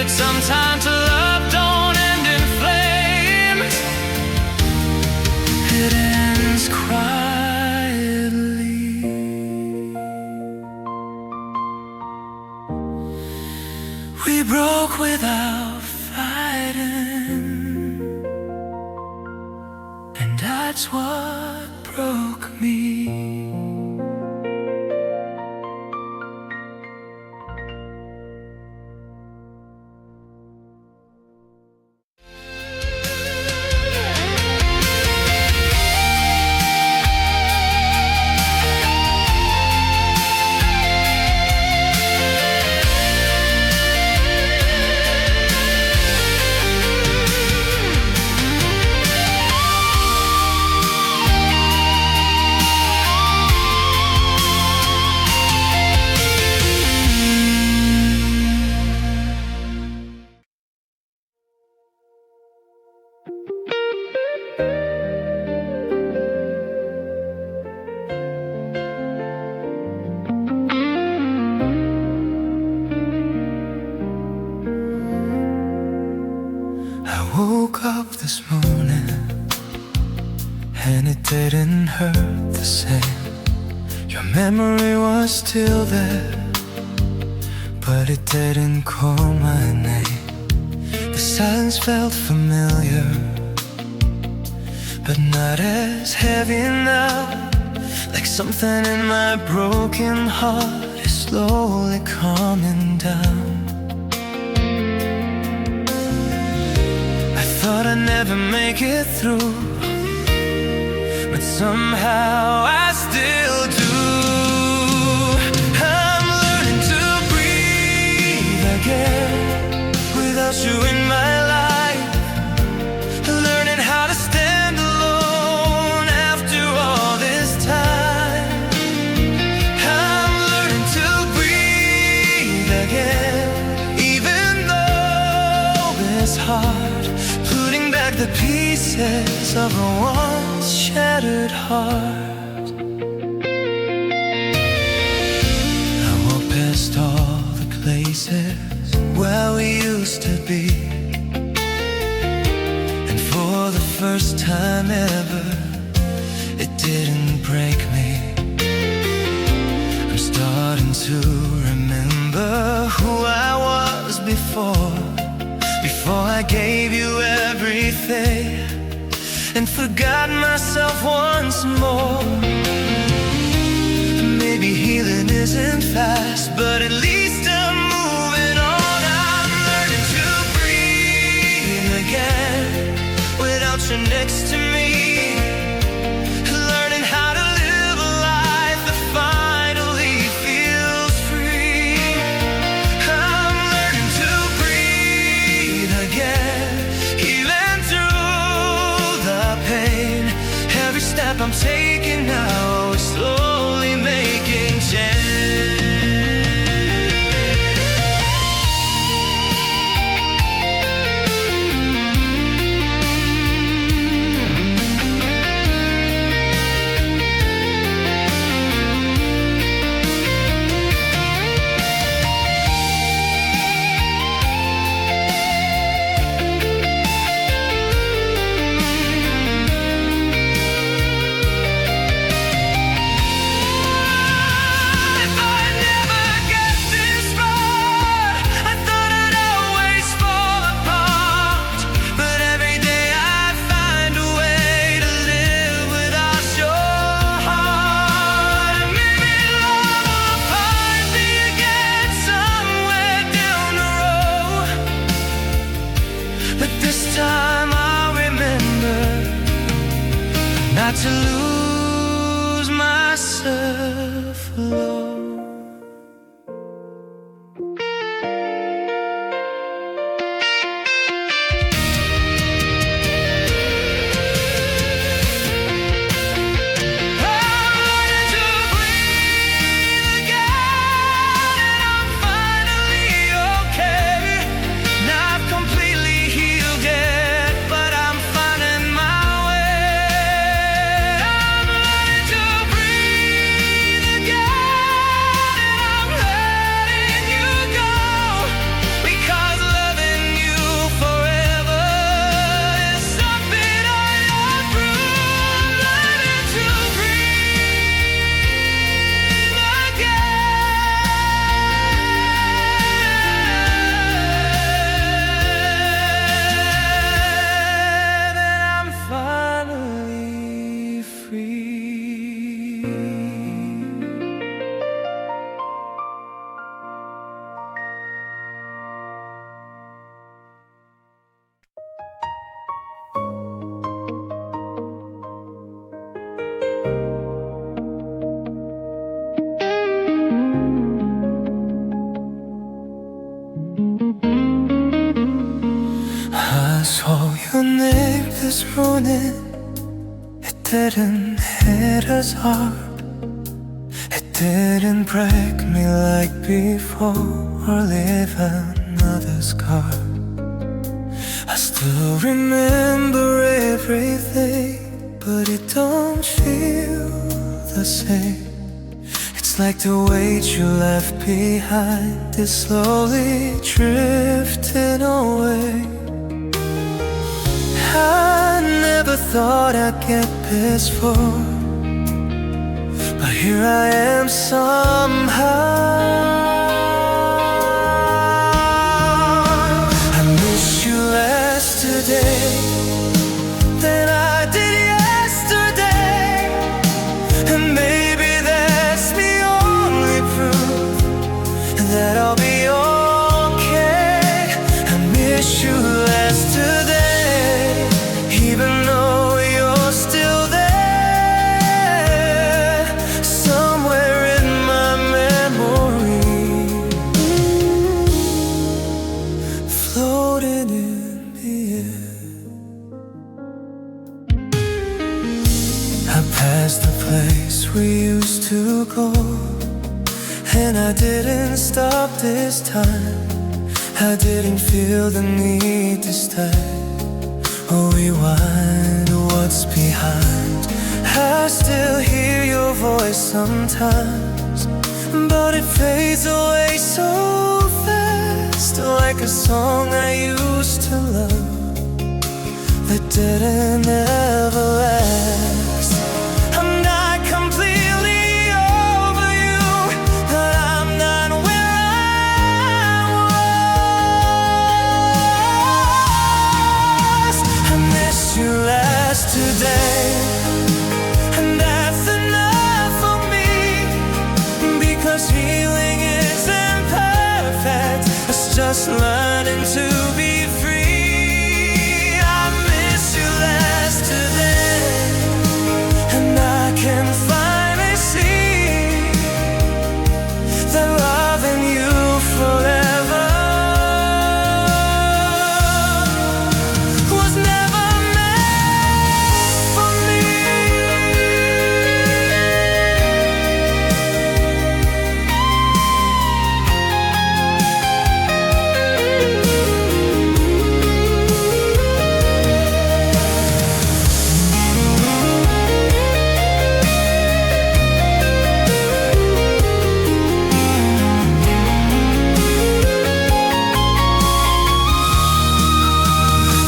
Sometimes love don't end in flames, it ends quietly. We broke without fighting, and that's what broke me. up this morning and it didn't hurt the same. Your memory was still there, but it didn't call my name. The silence felt familiar, but not as heavy now. Like something in my broken heart is slowly calming down. I thought I'd never make it through, but somehow I still do. I'm learning to breathe again without you in my life, learning how to stand alone after all this time. I'm learning to breathe again, even though it's hard, putting back the pieces of a once shattered heart. I walk past all the places where we used to be, and for the first time ever, it didn't break me. I'm starting to remember who I was before I gave you everything and forgot myself once more. Maybe healing isn't fast, but at least I'm moving on. I'm learning to breathe again without you next to me, learning how to live a life that finally feels free. I'm learning to breathe again, even through the pain. Every step I'm taking now is slowly making change. Not to lose myself alone. saw your name this morning. It didn't hit as hard. It didn't break me like before or leave another scar. I still remember everything, but it don't feel the same. It's like the weight you left behind is slowly drifting away. thought I'd get pissed for, but here I am somehow. I miss you less today than I did yesterday, and maybe that's the only proof that I'll be okay. I miss you less today, even though you're still there, somewhere in my memory, floating in the air. I passed the place we used to go, and I didn't stop this time. I didn't feel the need to stay or rewind what's behind. I still hear your voice sometimes, but it fades away so fast, like a song I used to love that didn't ever last. I'm not completely over you, but I'm not where I was. I miss you last today, and that's enough for me, because healing isn't perfect, it's just learning to be free. I miss you last today, and I can finally see that loving you forever was never meant for me.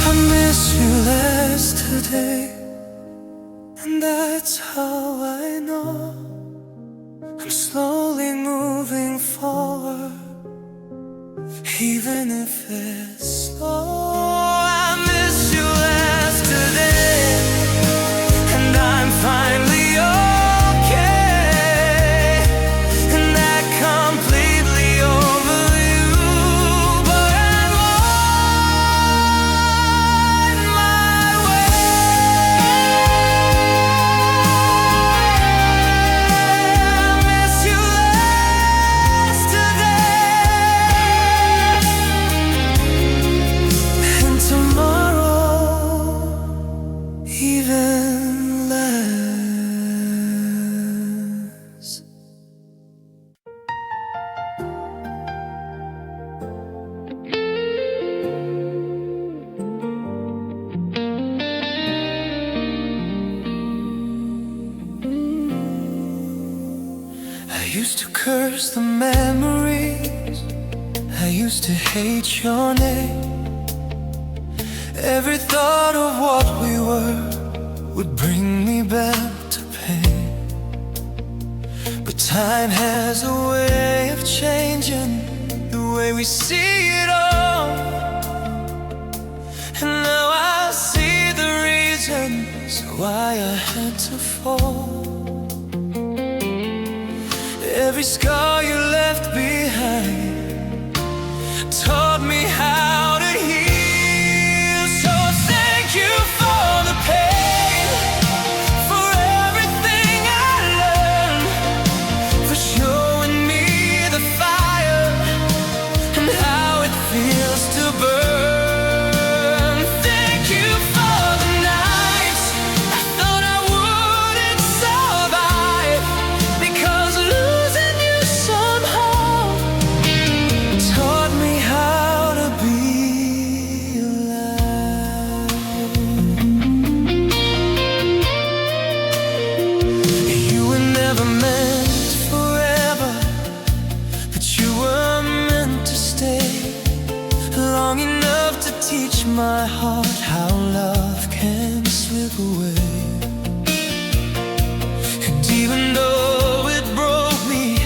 I miss you last today, and that's how I know I'm slowly moving forward, even if it's slow. I miss you last today, and I'm finally okay, and not completely over you, but I'm on my way. I miss you last today, and tomorrow even less. I used to curse the memories, I used to hate your name. Every thought of what we were would bring me back to pain. But time has a way of changing the way we see it all, and now I see the reasons why I had to fall. Every scar you left behind taught me how to heal. So thank you for the pain, for everything I learned, for showing me the fire and how it feels to burn. Thank you for the nights I thought I wouldn't survive, because losing you somehow taught me how to be alive. You were never meant forever, but you were meant to stay long enough to teach my heart how love can slip away. And even though it broke me,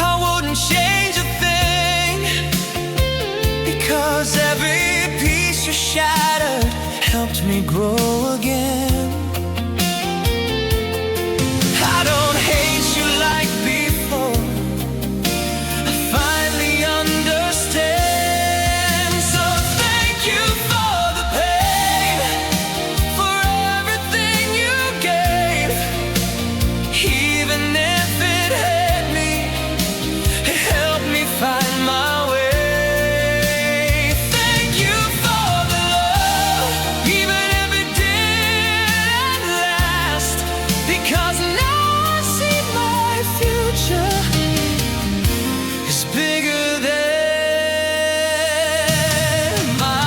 I wouldn't change a thing, because every piece you shattered helped me grow again. I don't hate you like before, I finally understand. So thank you for the pain, for everything you gave. Even if it hurt me, it helped me find my way. Thank you for the love, even if it didn't last, because now I see my future is bigger than my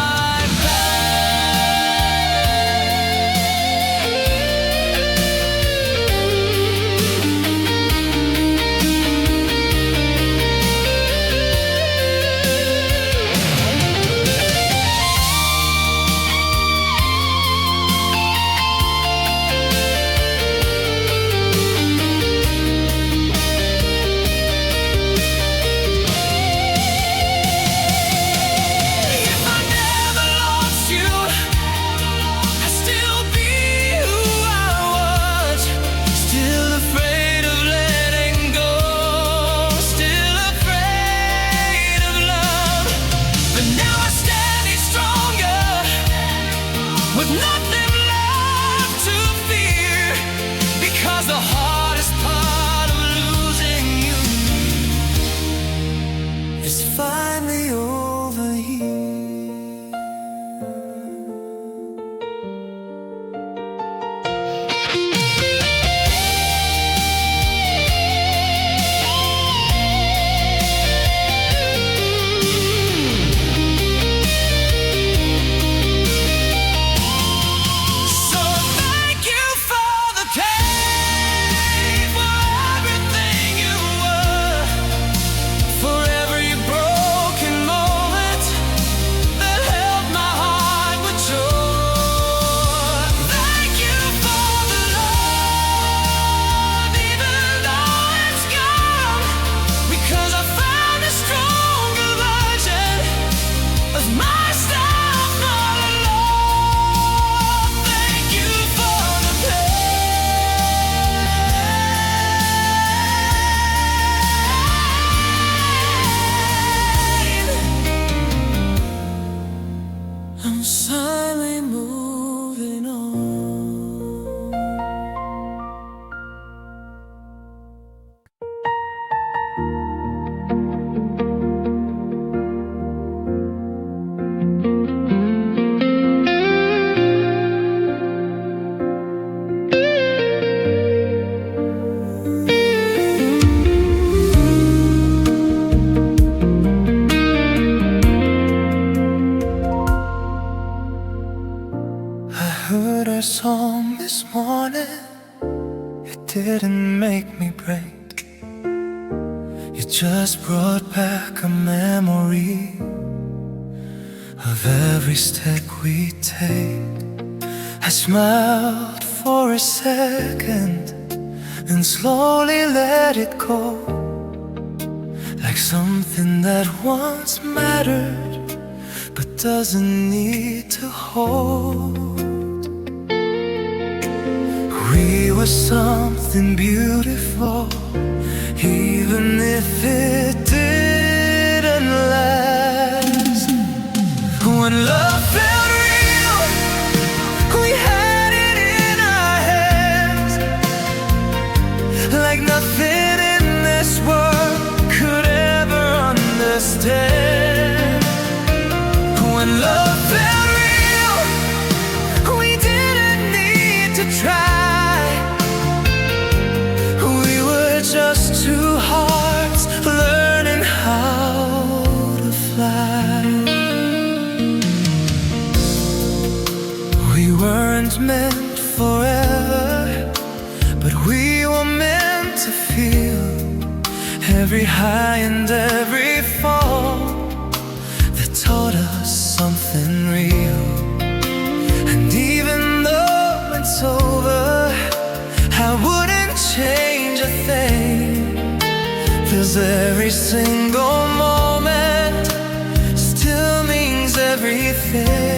If I never lost you, I'd still be who I was. Still afraid of letting go, still afraid of love. But now I stand stronger, with nothing left to fear, because the hardest part of losing you is finally over here. So thank you for the pain, for everything you were, for every broken moment that held my heart mature. Thank you for the love, even though it's gone, because I found a stronger version of myself all along. Thank you for the pain. I'm silently moving on. I heard a song this morning, it didn't make me break. It just brought back a memory of every step we take. I smiled for a second and slowly let it go, like something that once mattered but doesn't need to hold. We were something beautiful, even if it didn't last. When love felt real, we had it in our hands, like nothing in this world could ever understand. When love felt real, we didn't need to try. We were just two hearts learning how to fly. We weren't meant forever, but we were meant to feel every high and every fall that taught us something real. every single moment still means everything.